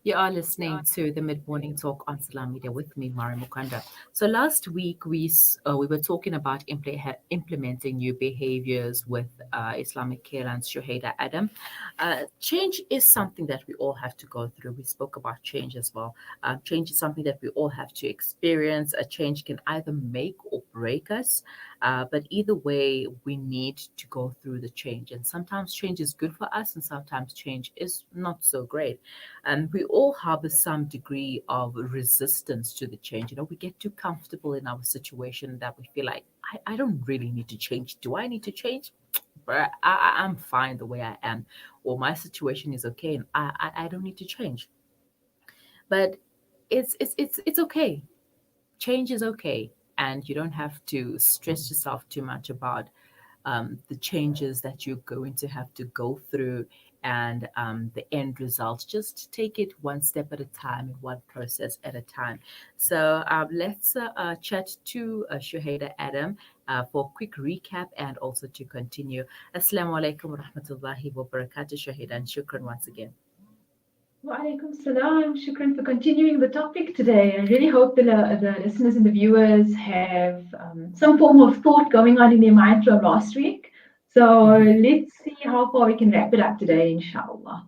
You are listening to the Mid Morning Talk on Salam Media with me, Maryam Mkwanda. So last week we were talking about implementing new behaviors with Islamic care and Shuhaida Adam. Change is something that we all have to go through. We spoke about change as well. Change is something that we all have to experience. A change can either make or break us, but either way, we need to go through the change. And sometimes change is good for us, and sometimes change is not so great. And we all harbor some degree of resistance to the change. We get too comfortable in our situation that we feel like, I don't really need to change. Do I need to change? But I'm fine the way I am, or my situation is okay, and I don't need to change. But it's okay. Change is okay, and you don't have to stress yourself too much about the changes that you're going to have to go through and the end result. Just take it one step at a time, one process at a time. So let's chat to Shuhaida Adam for a quick recap and also to continue. Assalamu alaikum wa rahmatullahi wa barakatuh, Shuhaida, and shukran once again. Wa alaikum salam. Shukran for continuing the topic today. I really hope the listeners and the viewers have some form of thought going on in their mind from last week. So let's see how far we can wrap it up today, inshallah.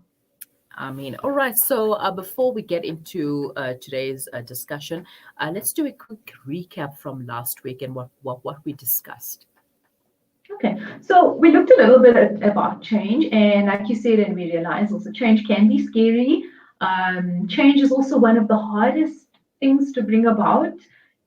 I mean, all right. So before we get into today's discussion, let's do a quick recap from last week and what we discussed. Okay, so we looked a little bit about change, and like you said, and we realized also change can be scary. Change is also one of the hardest things to bring about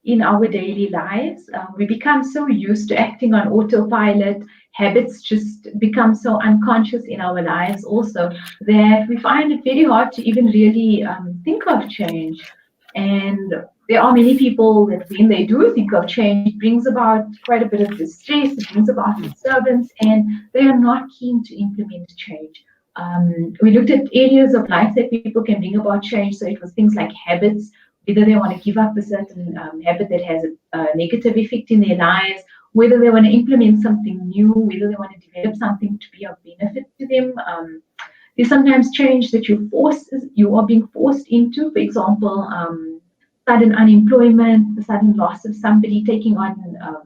in our daily lives. We become so used to acting on autopilot, habits just become so unconscious in our lives also that we find it very hard to even really think of change. And there are many people that when they do think of change, it brings about quite a bit of distress, it brings about disturbance, and they are not keen to implement change. We looked at areas of life that people can bring about change. So it was things like habits, whether they want to give up a certain habit that has a negative effect in their lives, whether they want to implement something new, whether they want to develop something to be of benefit to them. There's sometimes change that you are being forced into. For example, sudden unemployment, the sudden loss of somebody, taking on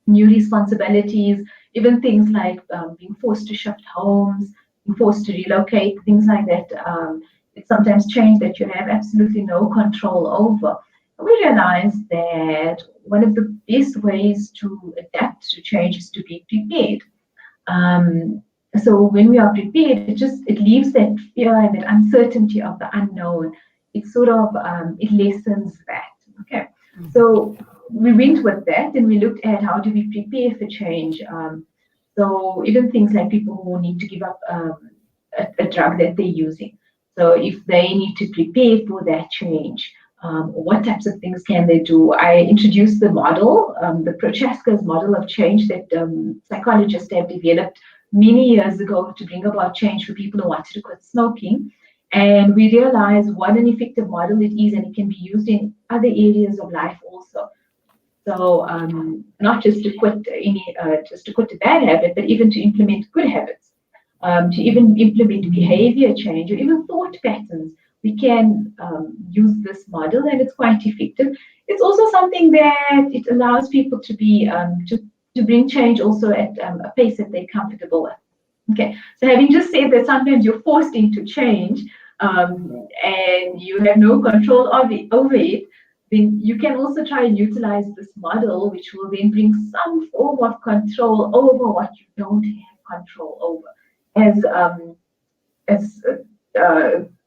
new responsibilities, even things like being forced to shift homes, being forced to relocate, things like that. It's sometimes change that you have absolutely no control over. We realize that one of the best ways to adapt to change is to be prepared. So when we are prepared, it leaves that fear and that uncertainty of the unknown. It sort of it lessens that. Okay, so we went with that and we looked at how do we prepare for change. So even things like people who need to give up a drug that they're using. So if they need to prepare for that change, what types of things can they do? I introduced the model, the Prochaska's model of change that psychologists have developed many years ago to bring about change for people who wanted to quit smoking. And we realized what an effective model it is, and it can be used in other areas of life also. So not just to quit a bad habit, but even to implement good habits, to even implement behavior change or even thought patterns. We can use this model, and it's quite effective. It's also something that it allows people to be to bring change also at a pace that they're comfortable with. Okay, so having just said that sometimes you're forced into change and you have no control over it, then you can also try and utilize this model, which will then bring some form of control over what you don't have control over. As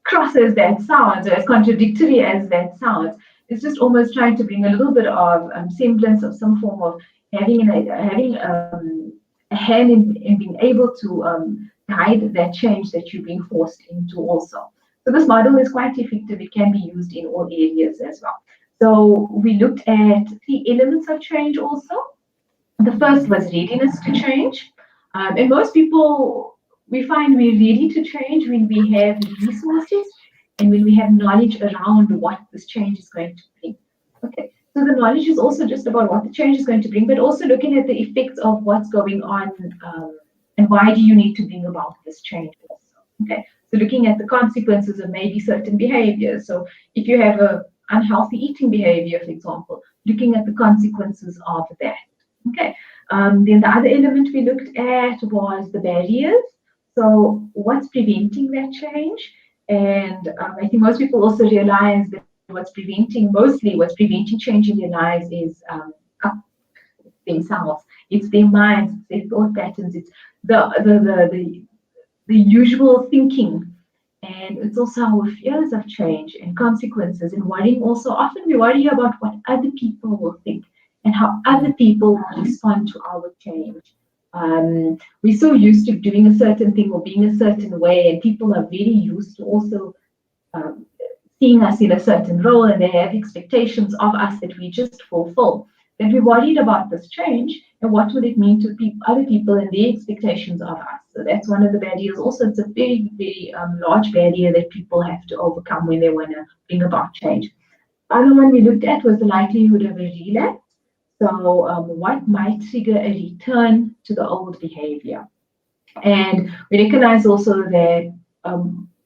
cross as that sounds, or as contradictory as that sounds, it's just almost trying to bring a little bit of semblance of some form of having a hand in being able to guide that change that you're being forced into also. So this model is quite effective. It can be used in all areas as well. So we looked at 3 elements of change also. The first was readiness to change. And most people, we find we're ready to change when we have resources and when we have knowledge around what this change is going to bring. Okay, so the knowledge is also just about what the change is going to bring, but also looking at the effects of what's going on and why do you need to bring about this change also. Okay, So looking at the consequences of maybe certain behaviors. So if you have a unhealthy eating behavior, for example, looking at the consequences of that. Okay. Then the other element we looked at was the barriers. So what's preventing that change? And I think most people also realize that what's preventing change in their lives is themselves. It's their minds, it's their thought patterns, it's the usual thinking. And it's also our fears of change and consequences and worrying also. Often we worry about what other people will think and how other people will respond to our change. We're so used to doing a certain thing or being a certain way, and people are very used to also um, seeing us in a certain role, and they have expectations of us that we just fulfill. Then we're worried about this change and what will it mean to other people and their expectations of us. So that's one of the barriers. Also, it's a very, very large barrier that people have to overcome when they want to bring about change. Other one we looked at was the likelihood of a relapse. So what might trigger a return to the old behavior? And we recognize also that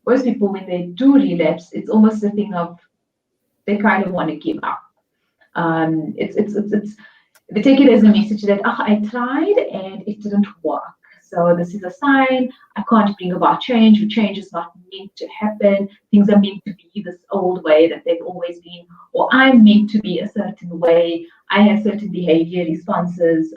most people, when they do relapse, it's almost a thing of they kind of want to give up. It's they take it as a message that I tried and it didn't work. So this is a sign I can't bring about change. Change is not meant to happen. Things are meant to be this old way that they've always been, or I'm meant to be a certain way. I have certain behavior responses.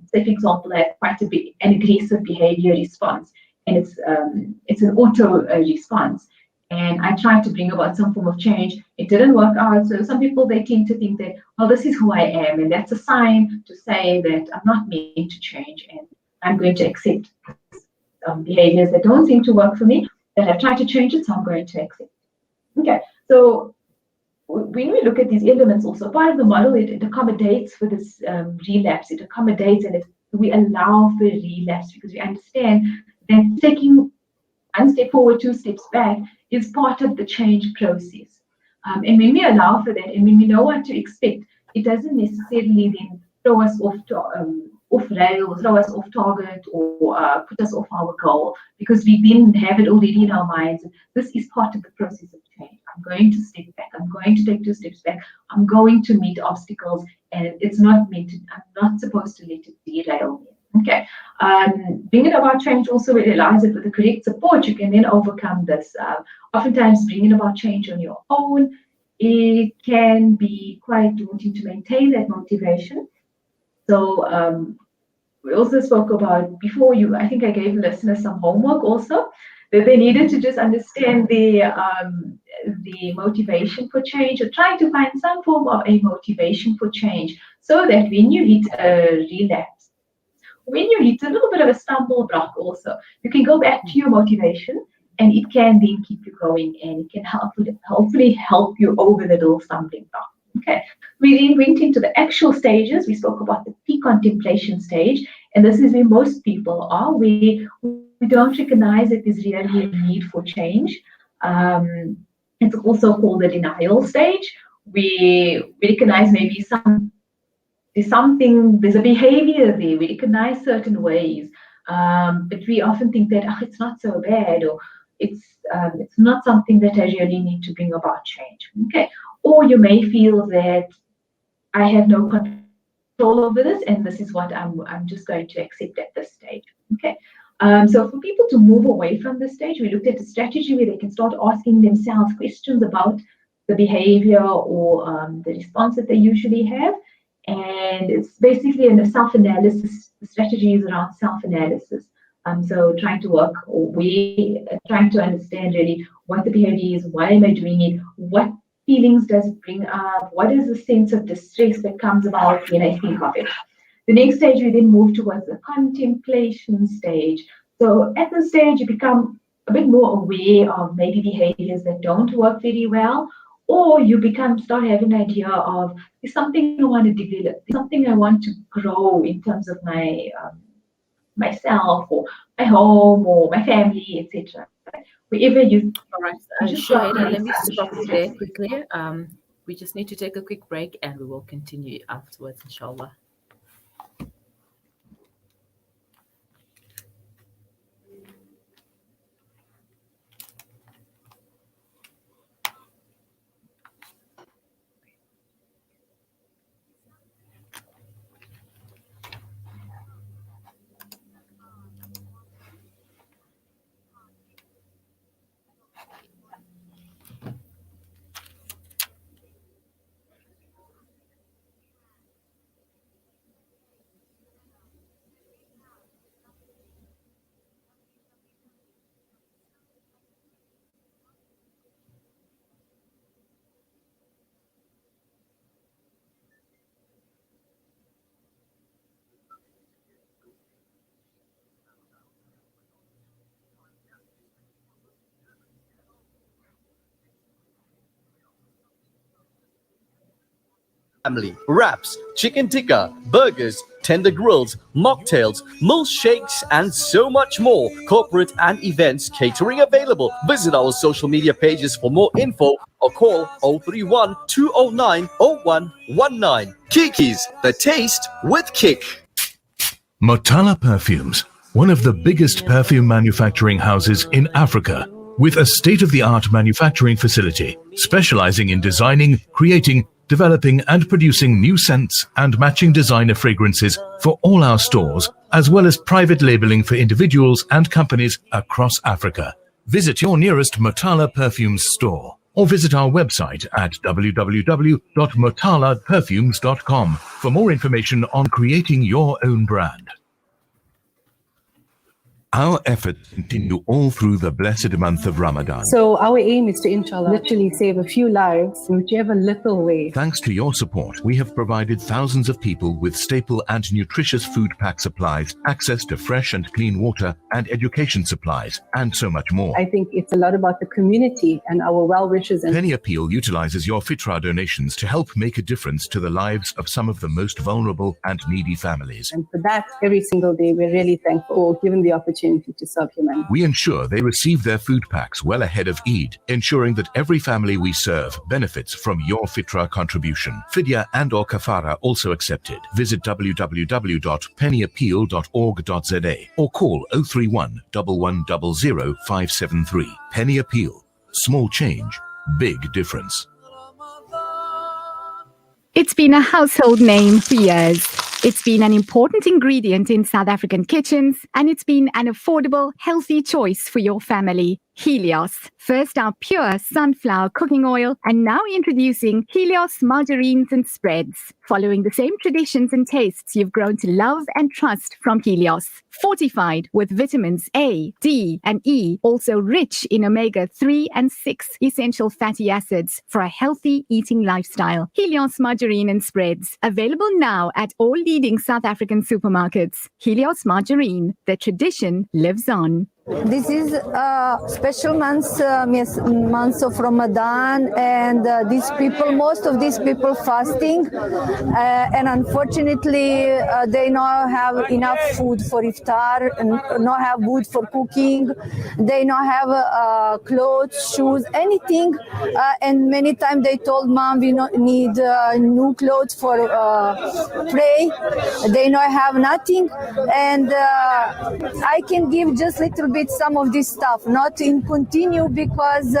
Say, for example, I have quite an aggressive behavior response, and it's an auto response. And I tried to bring about some form of change. It didn't work out. So some people, they tend to think that, well, this is who I am, and that's a sign to say that I'm not meant to change, and I'm going to accept behaviors that don't seem to work for me, that I've tried to change it, so I'm going to accept. Okay, so when we look at these elements, also part of the model, it accommodates for this relapse. It accommodates and we allow for relapse because we understand that taking one step forward, two steps back is part of the change process. And when we allow for that and when we know what to expect, it doesn't necessarily then throw us off rail, throw us off target, or put us off our goal, because we then have it already in our minds. This is part of the process of change. I'm going to step back. I'm going to take two steps back. I'm going to meet obstacles, and it's not meant to. I'm not supposed to let it derail me. Okay. Bringing about change also realize that with the correct support, you can then overcome this. Oftentimes, bringing about change on your own, it can be quite daunting to maintain that motivation. So we also spoke about before you, I think I gave listeners some homework also, that they needed to just understand the motivation for change, or try to find some form of a motivation for change, so that when you hit a relapse, when you hit a little bit of a stumble block also, you can go back to your motivation, and it can then keep you going, and it can hopefully help you over the little stumbling block. Okay, we then went into the actual stages. We spoke about the pre-contemplation stage, and this is where most people are. We don't recognize that there's really a need for change. It's also called the denial stage. We recognize maybe there's a behavior there. We recognize certain ways, but we often think that it's not so bad, or it's not something that I really need to bring about change. Okay, or you may feel that I have no control over this, and this is what I'm just going to accept at this stage. Okay. So for people to move away from this stage, we looked at a strategy where they can start asking themselves questions about the behavior or the response that they usually have. And it's basically a self-analysis. The strategy is around self-analysis. So trying to work, or trying to understand really what the behavior is, why am I doing it, what feelings does it bring up, what is the sense of distress that comes about when I think of it. The next stage, we then move towards the contemplation stage. So at this stage, you become a bit more aware of maybe behaviors that don't work very well, or you start having an idea of, there's something I want to develop, there's something I want to grow in terms of my myself, or my home, or my family, etc. Wherever you. All right, Shuhaida, let me stop you there quickly. We just need to take a quick break, and we will continue afterwards, inshallah. family, wraps, chicken tikka, burgers, tender grills, mocktails, milkshakes, and so much more. Corporate and events catering available. Visit our social media pages for more info or call 031 209 0119. Kiki's, the taste with kick. Motala Perfumes, one of the biggest perfume manufacturing houses in Africa, with a state-of-the-art manufacturing facility specializing in designing, creating, developing and producing new scents and matching designer fragrances for all our stores, as well as private labeling for individuals and companies across Africa. Visit your nearest Motala Perfumes store or visit our website at www.motalaperfumes.com for more information on creating your own brand. Our efforts continue all through the blessed month of Ramadan. So our aim is to, inshallah, literally save a few lives in whichever little way. Thanks to your support, we have provided thousands of people with staple and nutritious food pack supplies, access to fresh and clean water and education supplies, and so much more. I think it's a lot about the community and our well-wishers. And Penny Appeal utilizes your Fitra donations to help make a difference to the lives of some of the most vulnerable and needy families. And for that, every single day, we're really thankful or given the opportunity to serve humanity. We ensure they receive their food packs well ahead of Eid, ensuring that every family we serve benefits from your Fitra contribution. Fidya and or kafara also accepted. Visit www.pennyappeal.org.za or call 031 1100 573. Penny Appeal. Small change, big difference. It's been a household name for years. It's been an important ingredient in South African kitchens, and it's been an affordable, healthy choice for your family. Helios. First our pure sunflower cooking oil, and now introducing Helios margarines and spreads, following the same traditions and tastes you've grown to love and trust from Helios. Fortified with vitamins A, D, and E, also rich in omega-3 and 6 essential fatty acids for a healthy eating lifestyle. Helios margarine and spreads, available now at all leading South African supermarkets. Helios margarine, the tradition lives on. This is a special month of Ramadan, and most of these people fasting, and unfortunately they not have enough food for iftar, and not have wood for cooking. They not have clothes, shoes, anything, and many times they told mom we need new clothes for pray. They not have nothing, and I can give just little bit some of this stuff, not in continue, because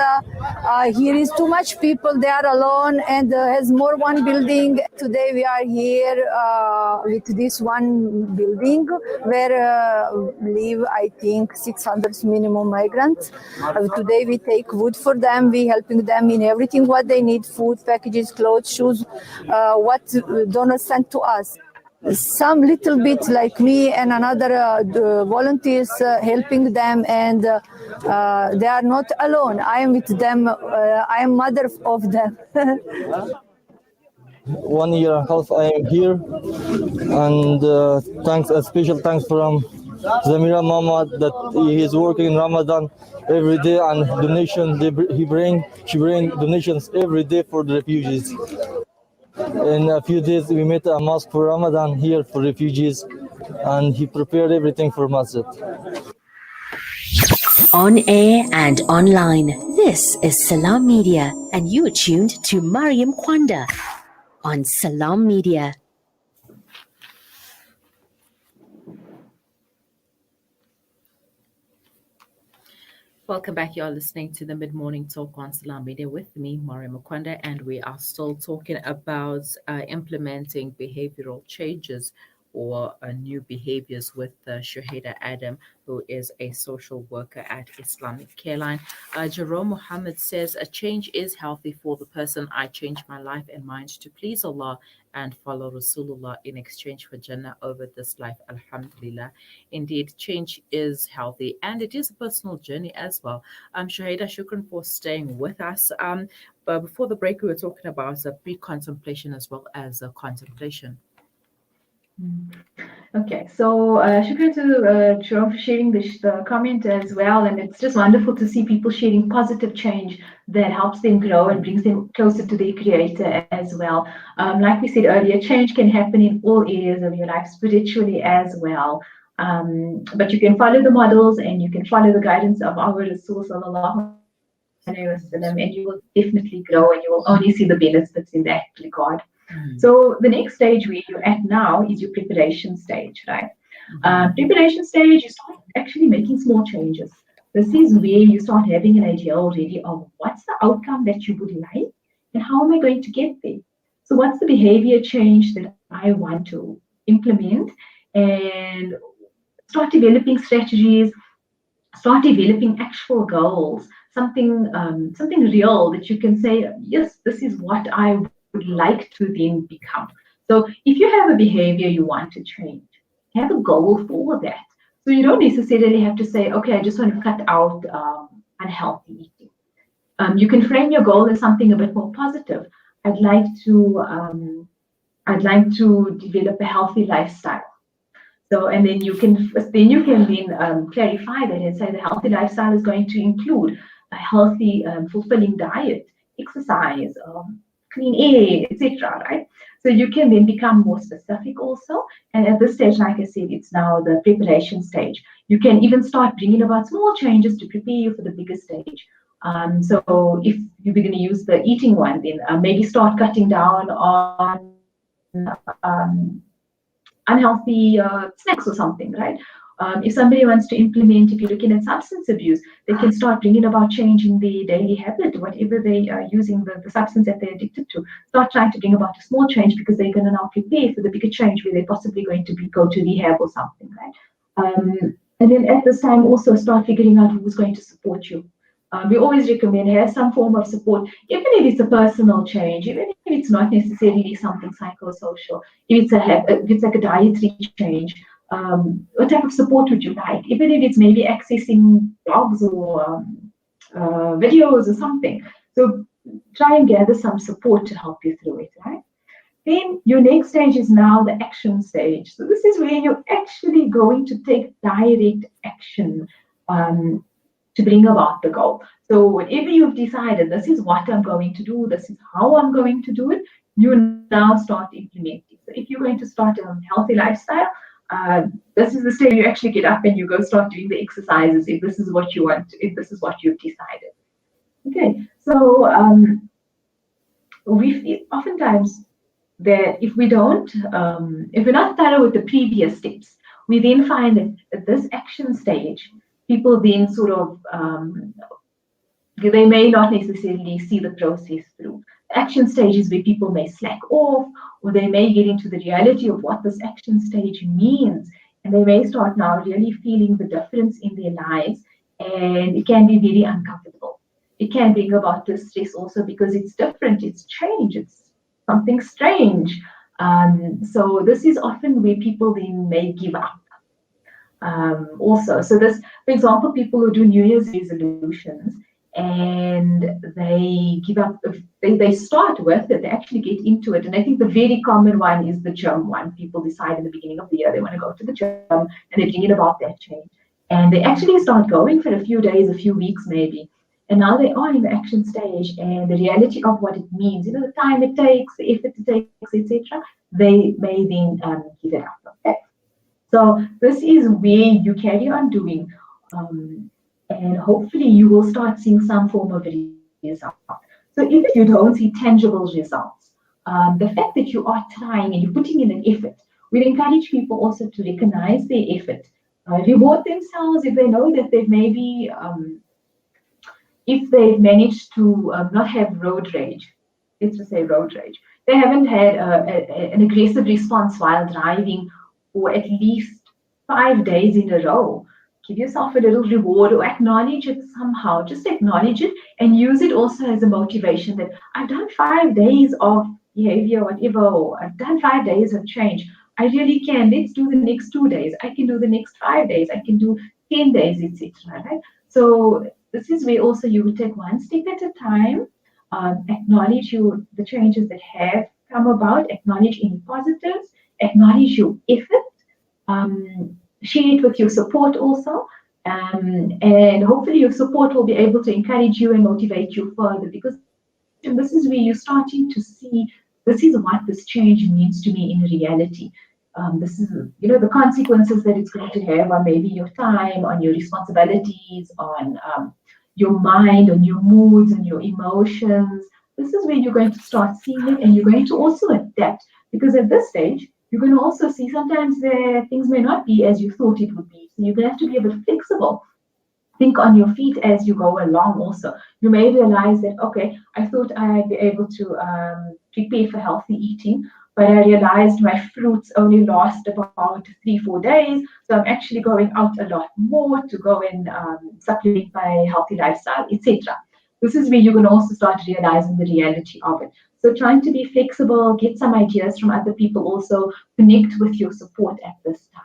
here is too much people. They are alone, and has more one building. Today we are here with this one building where live, I think, 600 minimum migrants. Today we take wood for them. We helping them in everything what they need: food packages, clothes, shoes, what donors send to us. Some little bit like me and another volunteers helping them, and they are not alone. I am with them. I am mother of them. 1 year and a half I am here, and a special thanks from Zamira Mama that he is working in Ramadan every day, and donation she bring donations every day for the refugees. In a few days we made a mosque for Ramadan here for refugees, and he prepared everything for masjid. On air and online, this is Salam Media, and you are tuned to Maryam Mkwanda on Salam Media. Welcome back. You're listening to the Mid-Morning Talk on Salam Media with me, Maryam Mkwanda, and we are still talking about implementing behavioral changes or new behaviors with Shuhaida Adam, who is a social worker at Islamic Careline. Jerome Muhammad says, a change is healthy for the person. I change my life and mind to please Allah and follow Rasulullah in exchange for Jannah over this life. Alhamdulillah. Indeed, change is healthy, and it is a personal journey as well. Shuhaida, shukran for staying with us. But before the break, we were talking about pre-contemplation as well as contemplation. Okay, so shukran to Jerome for sharing the comment as well, and it's just wonderful to see people sharing positive change that helps them grow and brings them closer to their creator as well. Like we said earlier, change can happen in all areas of your life, spiritually as well. But you can follow the models and you can follow the guidance of our Rasul sallallahu alaihi wasallam, and you will definitely grow and you will only see the benefits in that regard. So the next stage where you're at now is your preparation stage, right? Preparation stage, you start actually making small changes. This is where you start having an idea already of what's the outcome that you would like and how am I going to get there? So what's the behavior change that I want to implement, and start developing strategies, start developing actual goals, something real that you can say, yes, this is what I would like to then become. So if you have a behavior you want to change, have a goal for that. So you don't necessarily have to say, okay, I just want to cut out unhealthy eating. You can frame your goal as something a bit more positive. I'd like to develop a healthy lifestyle. So, and then you can clarify that and say the healthy lifestyle is going to include a healthy, fulfilling diet, exercise, clean air, etc. Right? So you can then become more specific also. And at this stage, like I said, it's now the preparation stage. You can even start bringing about small changes to prepare you for the bigger stage. So if you're going to use the eating one, then maybe start cutting down on unhealthy snacks or something, right? If somebody wants to implement, if you're looking at substance abuse, they can start bringing about change in their daily habit, whatever they are using, the substance that they're addicted to. Start trying to bring about a small change because they're going to now prepare for the bigger change where they're possibly going to go to rehab or something, right? And then at this time, also start figuring out who's going to support you. We always recommend have some form of support, even if it's a personal change, even if it's not necessarily something psychosocial. If it's like a dietary change, what type of support would you like? Even if it's maybe accessing blogs or videos or something. So try and gather some support to help you through it, right? Then your next stage is now the action stage. So this is where you're actually going to take direct action to bring about the goal. So whatever you've decided, this is what I'm going to do, this is how I'm going to do it, you now start implementing. So if you're going to start a healthy lifestyle, this is the stage you actually get up and you go start doing the exercises if this is what you want, if this is what you've decided. Okay, so we feel oftentimes that if we're not thorough with the previous steps, we then find that at this action stage, people then sort of, they may not necessarily see the process through. The action stage is where people may slack off, or they may get into the reality of what this action stage means, and they may start now really feeling the difference in their lives, and it can be very uncomfortable. It can bring about distress also because it's different, it's change, it's something strange. So this is often where people then may give up. Also, so this, for example, people who do New Year's resolutions and they give up, they start with it, they actually get into it. And I think the very common one is the gym one. People decide in the beginning of the year they want to go to the gym and they bring it about that change. And they actually start going for a few days, a few weeks maybe. And now they are in the action stage, and the reality of what it means, the time it takes, the effort it takes, etc., they may then give it up. Okay? So this is where you carry on doing, and hopefully you will start seeing some form of result. So even if you don't see tangible results, the fact that you are trying and you're putting in an effort, we encourage people also to recognize their effort, reward themselves if they know that they've maybe, if they've managed to not have road rage, let's just say road rage, they haven't had an aggressive response while driving, or at least 5 days in a row. Give yourself a little reward or acknowledge it somehow. Just acknowledge it and use it also as a motivation that I've done 5 days of behavior, whatever, or I've done 5 days of change. I really can. Let's do the next 2 days. I can do the next 5 days. I can do 10 days, etc. Right? So this is where also you will take one step at a time, acknowledge the changes that have come about, acknowledge any positives, acknowledge your effort, Share it with your support also. And hopefully your support will be able to encourage you and motivate you further, because this is where you're starting to see, this is what this change means to me in reality. This is, the consequences that it's going to have on maybe your time, on your responsibilities, on your mind, on your moods, and your emotions. This is where you're going to start seeing it, and you're going to also adapt, because at this stage, you're going to also see sometimes things may not be as you thought it would be. So you're going to have to be a bit flexible. Think on your feet as you go along also. You may realize that, okay, I thought I'd be able to prepare for healthy eating, but I realized my fruits only last about 3-4 days. So I'm actually going out a lot more to go and supplement my healthy lifestyle, etc. This is where you can also start realizing the reality of it. So trying to be flexible, get some ideas from other people also, connect with your support at this time.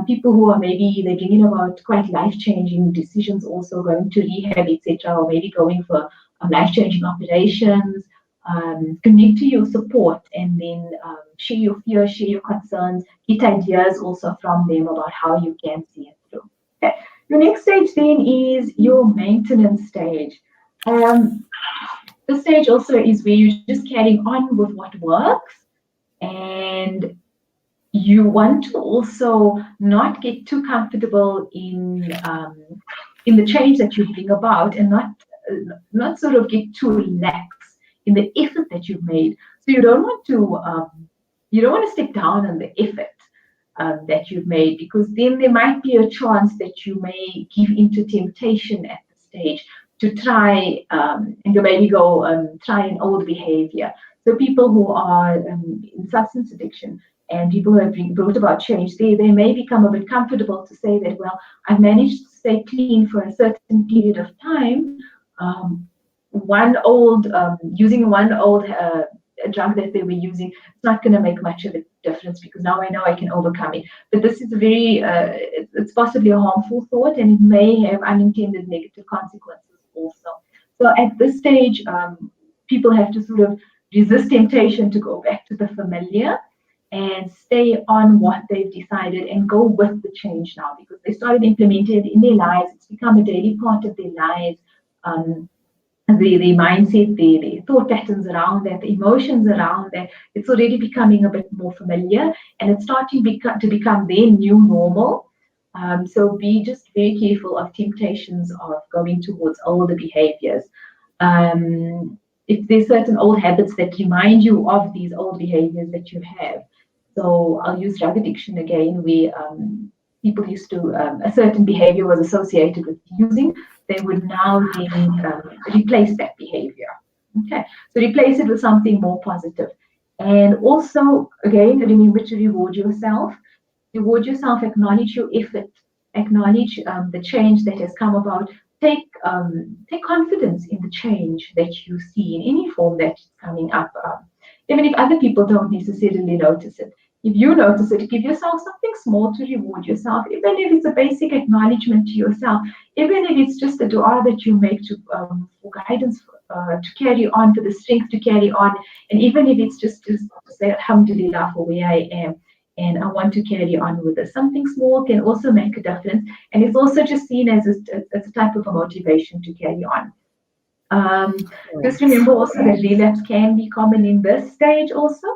People who are maybe they're thinking about quite life-changing decisions, also going to rehab, etc., or maybe going for life-changing operations. Connect to your support, and then share your fears, share your concerns, get ideas also from them about how you can see it through. Okay. Your next stage then is your maintenance stage. This stage also is where you're just carrying on with what works, and you want to also not get too comfortable in the change that you bring about, and not sort of get too relaxed in the effort that you've made. So you don't want to step down on the effort that you've made, because then there might be a chance that you may give into temptation at the stage to try and you maybe go try an old behavior. So people who are in substance addiction and people who have brought about change, they may become a bit comfortable to say that, well, I've managed to stay clean for a certain period of time. Using one old drug that they were using, it's not going to make much of a difference, because now I know I can overcome it. But this is it's possibly a harmful thought, and it may have unintended negative consequences also. So at this stage, people have to sort of resist temptation to go back to the familiar and stay on what they've decided and go with the change now, because they started implementing it in their lives. It's become a daily part of their lives. The mindset, the thought patterns around that, the emotions around that, it's already becoming a bit more familiar, and it's starting to become their new normal. So be just very careful of temptations of going towards older behaviors. If there's certain old habits that remind you of these old behaviors that you have. So I'll use drug addiction again, where people used to, a certain behavior was associated with using, they would now then replace that behavior. Okay, so replace it with something more positive. And also, again, remember to reward yourself. Reward yourself, acknowledge your effort, acknowledge the change that has come about. Take confidence in the change that you see in any form that's coming up. Even if other people don't necessarily notice it. If you notice it, give yourself something small to reward yourself, even if it's a basic acknowledgement to yourself, even if it's just a dua that you make for guidance, to carry on, for the strength to carry on, and even if it's just to say alhamdulillah for where I am, and I want to carry on with this. Something small can also make a difference, and it's also just seen as a type of a motivation to carry on. Just remember also that relapse can be common in this stage also.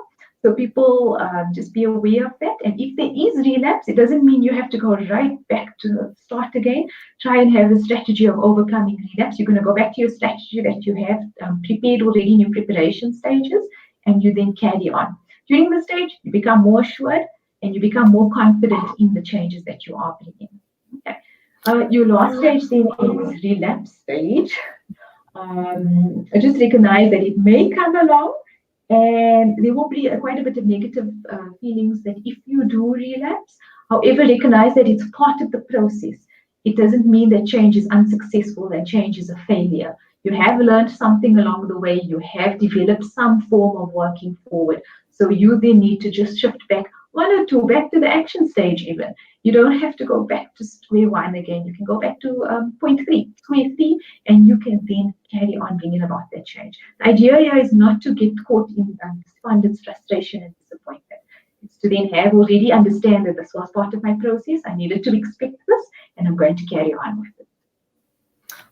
So people just be aware of that. And if there is relapse, it doesn't mean you have to go right back to the start again. Try and have a strategy of overcoming relapse. You're going to go back to your strategy that you have prepared already in your preparation stages, and you then carry on. During the stage, you become more assured and you become more confident in the changes that you are bringing. Okay. Your last stage then is relapse stage. I just recognize that it may come along, and there will be quite a bit of negative feelings that if you do relapse. However, recognize that it's part of the process. It doesn't mean that change is unsuccessful, that change is a failure. You have learned something along the way. You have developed some form of working forward. So you then need to just shift back 1 or 2, back to the action stage even. You don't have to go back to square one again. You can go back to point 3, square 3, and you can then carry on bringing about that change. The idea here is not to get caught in despondence, frustration, and disappointment. It's to then have already understand that this was part of my process. I needed to expect this, and I'm going to carry on with it.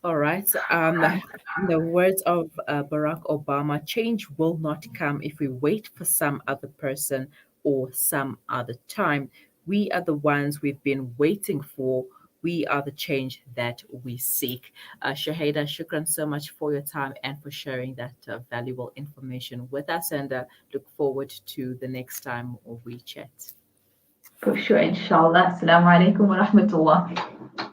All right. In the words of Barack Obama, change will not come if we wait for some other person or some other time. We are the ones we've been waiting for. We are the change that we seek. Shuhaida, shukran so much for your time and for sharing that valuable information with us, and look forward to the next time we chat. For sure, inshallah. Assalamu alaikum wa rahmatullah.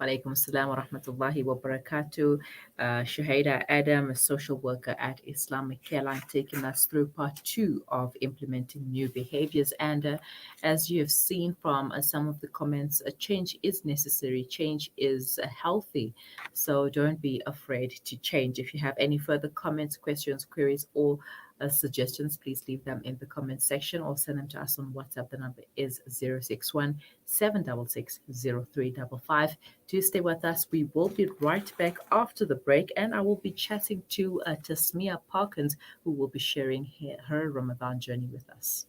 Walaikum salam wa rahmatullahi wa barakatuh. Shuhaida Adam, a social worker at Islamic Careline, taking us through part 2 of implementing new behaviors. And as you have seen from some of the comments, change is necessary, change is healthy. So don't be afraid to change. If you have any further comments, questions, queries, or suggestions, please leave them in the comment section or send them to us on WhatsApp. The number is 061 766 0355. Do stay with us. We will be right back after the break, and I will be chatting to Tasmia Parkins, who will be sharing her Ramadan journey with us.